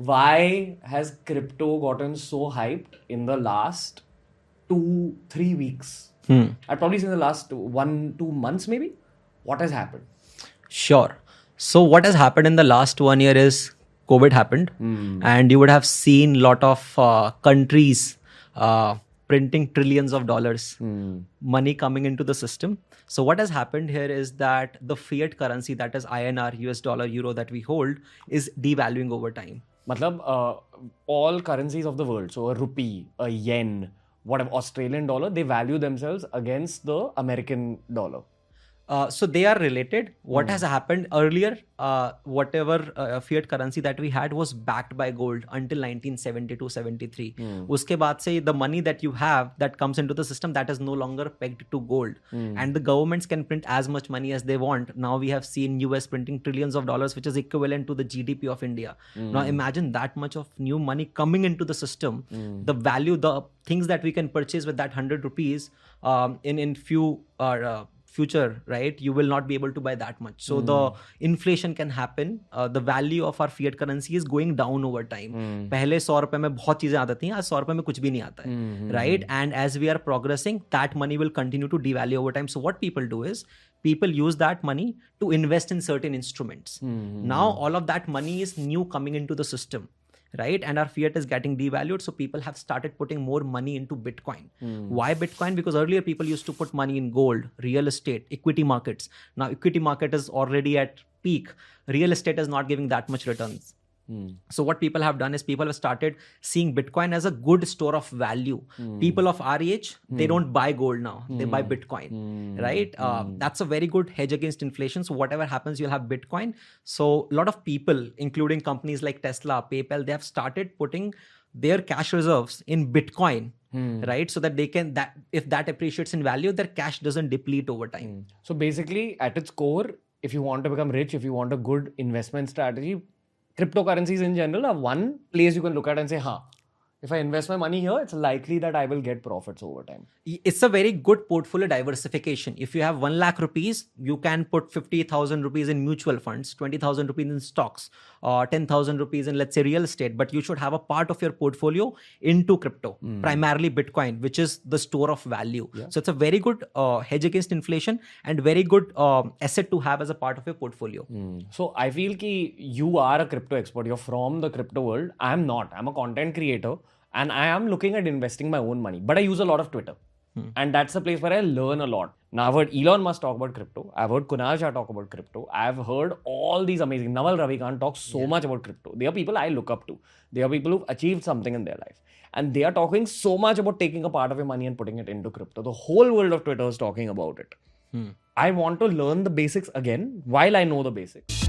why has crypto gotten so hyped in the last 2-3 weeks? I'd probably say the last 1-2 months maybe. What has happened? Sure. So what has happened in the last 1 year is COVID happened, and you would have seen lot of countries printing trillions of dollars, money coming into the system. So what has happened here is that the fiat currency, that is INR, US dollar, euro, that we hold, is devaluing over time. Matlab, all currencies of the world, so a rupee, a yen, whatever, Australian dollar, they value themselves against the American dollar. So they are related. What has happened earlier, whatever fiat currency that we had was backed by gold until 1972-73. Uske baad se the money that you have that comes into the system, that is no longer pegged to gold. And the governments can print as much money as they want. Now we have seen US printing trillions of dollars, which is equivalent to the GDP of India. Now imagine that much of new money coming into the system. The value, the things that we can purchase with that 100 rupees in few future, right, you will not be able to buy that much. So the inflation can happen. The value of our fiat currency is going down over time. पहले 100 रुपए में बहुत चीजें आती थी, आज 100 रुपए में कुछ भी नहीं आता है, right? And as we are progressing, that money will continue to devalue over time. So what people do is people use that money to invest in certain instruments. Now all of that money is new coming into the system, right? And our fiat is getting devalued. So people have started putting more money into Bitcoin. Why Bitcoin? Because earlier people used to put money in gold, real estate, equity markets. Now equity market is already at peak. Real estate is not giving that much returns. So what people have done is people have started seeing Bitcoin as a good store of value. People of our age, they don't buy gold now. They buy Bitcoin, right? That's a very good hedge against inflation. So whatever happens, you'll have Bitcoin. So a lot of people, including companies like Tesla, PayPal, they have started putting their cash reserves in Bitcoin, right? So that they can, that if that appreciates in value, their cash doesn't deplete over time. So basically, at its core, if you want to become rich, if you want a good investment strategy, cryptocurrencies in general are one place you can look at and say, if I invest my money here, it's likely that I will get profits over time. It's a very good portfolio diversification. If you have 1 lakh rupees, you can put 50,000 rupees in mutual funds, 20,000 rupees in stocks, 10,000 rupees in, let's say, real estate. But you should have a part of your portfolio into crypto, primarily Bitcoin, which is the store of value. Yeah. So it's a very good hedge against inflation and very good asset to have as a part of your portfolio. So I feel ki you are a crypto expert. You're from the crypto world. I'm not. I'm a content creator. And I am looking at investing my own money. But I use a lot of Twitter. And that's the place where I learn a lot. Now, I've heard Elon Musk talk about crypto. I've heard Kunal Shah talk about crypto. I've heard all these amazing... Naval Ravikant talk so much about crypto. They are people I look up to. They are people who've achieved something in their life. And they are talking so much about taking a part of your money and putting it into crypto. The whole world of Twitter is talking about it. I want to learn the basics again while I know the basics.